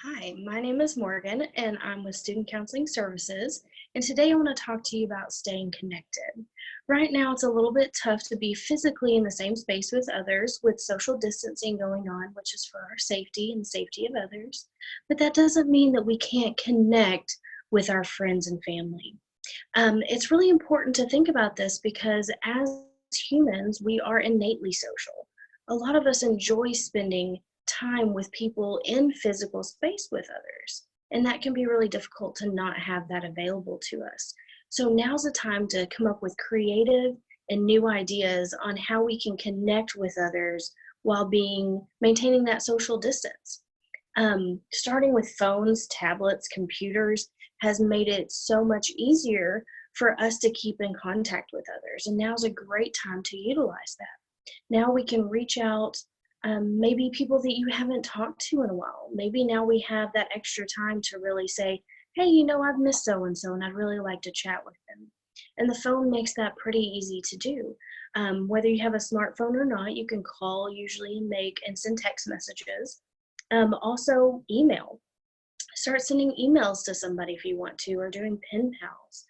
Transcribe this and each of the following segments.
Hi, my name is Morgan, and I'm with Student Counseling Services. And today I want to talk to you about staying connected. Right now, it's a little bit tough to be physically in the same space with others with social distancing going on, which is for our safety and the safety of others. But that doesn't mean that we can't connect with our friends and family. It's really important to think about this because as humans, we are innately social. A lot of us enjoy spending time with people in physical space with others, and that can be really difficult to not have that available to us. So now's the time to come up with creative and new ideas on how we can connect with others while being maintaining that social distance. Starting with phones, tablets, computers has made it so much easier for us to keep in contact with others. And now's a great time to utilize that. Now we can reach out, maybe people that you haven't talked to in a while. Maybe now we have that extra time to really say, hey, I've missed so and so, and I'd really like to chat with them. And the phone makes that pretty easy to do. Whether you have a smartphone or not, you can call usually and make and send text messages. Also, email. Start sending emails to somebody if you want to, or doing pen pals.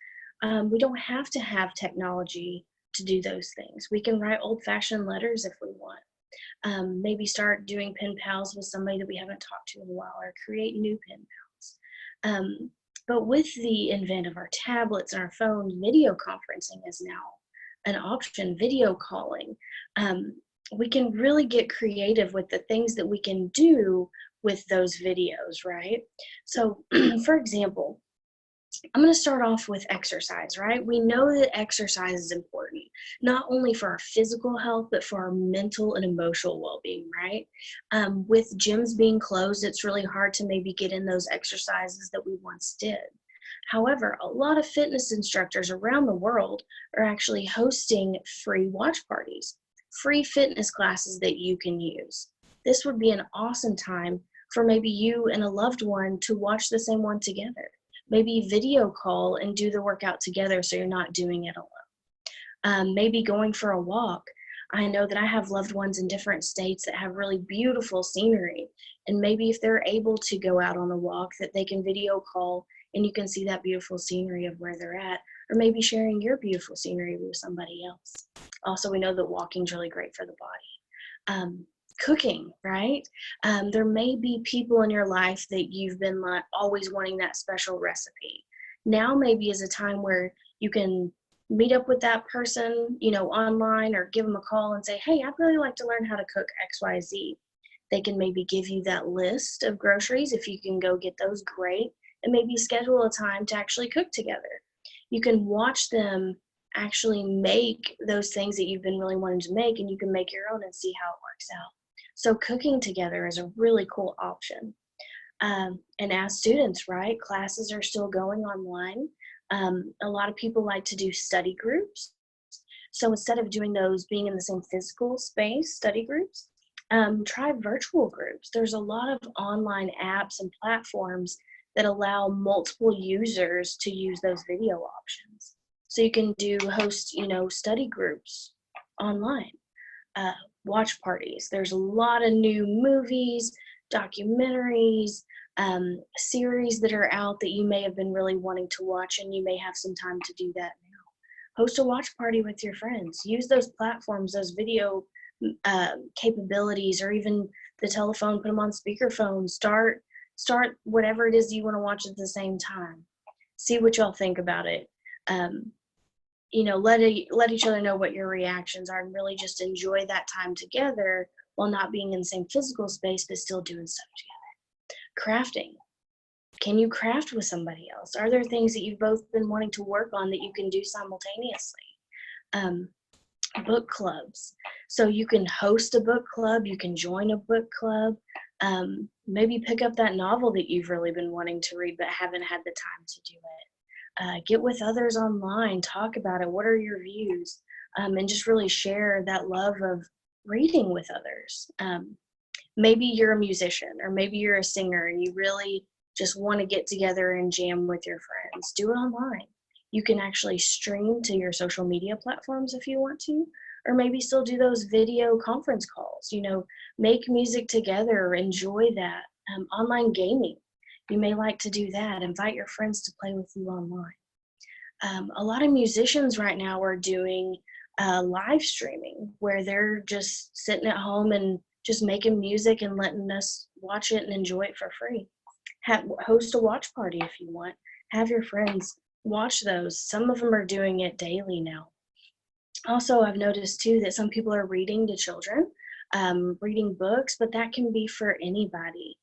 We don't have to have technology to do those things. We can write old fashioned letters if we want. Maybe start doing pen pals with somebody that we haven't talked to in a while, or create new pen pals. But with the advent of our tablets and our phones, video conferencing is now an option, video calling. Um, we can really get creative with the things that we can do with those videos, right? So, for example, I'm going to start off with exercise, right? We know that exercise is important, not only for our physical health, but for our mental and emotional well being, right? With gyms being closed, it's really hard to maybe get in those exercises that we once did. However, a lot of fitness instructors around the world are actually hosting free watch parties, free fitness classes that you can use. This would be an awesome time for maybe you and a loved one to watch the same one together. Maybe video call and do the workout together so you're not doing it alone. Maybe going for a walk. I know that I have loved ones in different states that have really beautiful scenery. And maybe if they're able to go out on a walk, that they can video call and you can see that beautiful scenery of where they're at, or maybe sharing your beautiful scenery with somebody else. Also, we know that walking is really great for the body. Cooking, right? There may be people in your life that you've been like always wanting that special recipe. Now maybe is a time where you can meet up with that person, online, or give them a call and say, hey, I'd really like to learn how to cook XYZ. They can maybe give you that list of groceries. If you can go get those, great. And maybe schedule a time to actually cook together. You can watch them actually make those things that you've been really wanting to make, and you can make your own and see how it works out. So cooking together is a really cool option. And as students, right, classes are still going online. A lot of people like to do study groups. So instead of doing those being in the same physical space, study groups, try virtual groups. There's a lot of online apps and platforms that allow multiple users to use those video options. So you can host, study groups online, uh, watch parties. There's a lot of new movies, documentaries, series that are out that you may have been really wanting to watch, and you may have some time to do that now. Host a watch party with your friends. Use those platforms, those video capabilities, or even the telephone. Put them on speakerphone. Start whatever it is you want to watch at the same time. See what y'all think about it. Um, let each other know what your reactions are, and really just enjoy that time together while not being in the same physical space, but still doing stuff together. Crafting. Can you craft with somebody else? Are there things that you've both been wanting to work on that you can do simultaneously? Um, Book clubs. So you can host a book club, you can join a book club, maybe pick up that novel that you've really been wanting to read but haven't had the time to do it. Get with others online, talk about it. What are your views? And just really share that love of reading with others. Maybe you're a musician, or maybe you're a singer and you really just want to get together and jam with your friends. Do it online. You can actually stream to your social media platforms if you want to, or maybe still do those video conference calls. Make music together, enjoy that. Online gaming. You may like to do that. Invite your friends to play with you online. A lot of musicians right now are doing live streaming where they're just sitting at home and just making music and letting us watch it and enjoy it for free. Host a watch party if you want. Have your friends watch those. Some of them are doing it daily now. Also, I've noticed too that some people are reading to children, reading books, but that can be for anybody.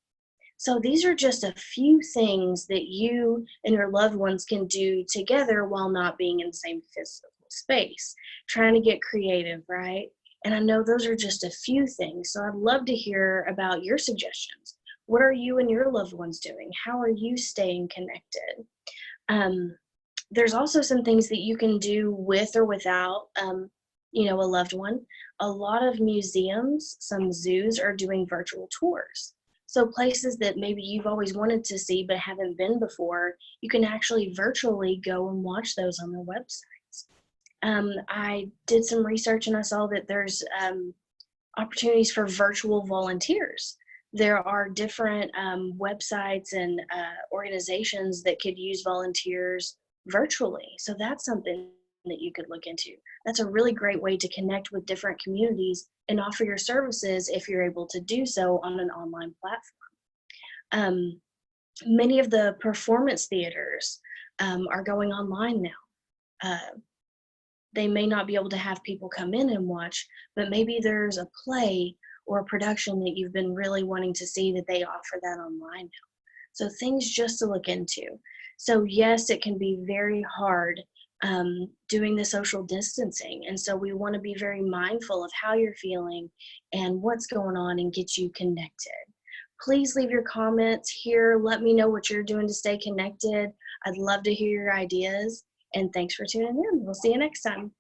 So these are just a few things that you and your loved ones can do together while not being in the same physical space, trying to get creative, right? And I know those are just a few things. So I'd love to hear about your suggestions. What are you and your loved ones doing? How are you staying connected? Um, there's also some things that you can do with or without, a loved one. A lot of museums, some zoos are doing virtual tours. So places that maybe you've always wanted to see but haven't been before, you can actually virtually go and watch those on their websites. I did some research and I saw that there's opportunities for virtual volunteers. There are different websites and organizations that could use volunteers virtually. So that's something that you could look into. That's a really great way to connect with different communities and offer your services if you're able to do so on an online platform. Um, Many of the performance theaters are going online now. They may not be able to have people come in and watch, but maybe there's a play or a production that you've been really wanting to see that they offer that online now. So things just to look into. So yes, it can be very hard doing the social distancing. And so we want to be very mindful of how you're feeling and what's going on and get you connected. Please leave your comments here. Let me know what you're doing to stay connected. I'd love to hear your ideas. And thanks for tuning in. We'll see you next time.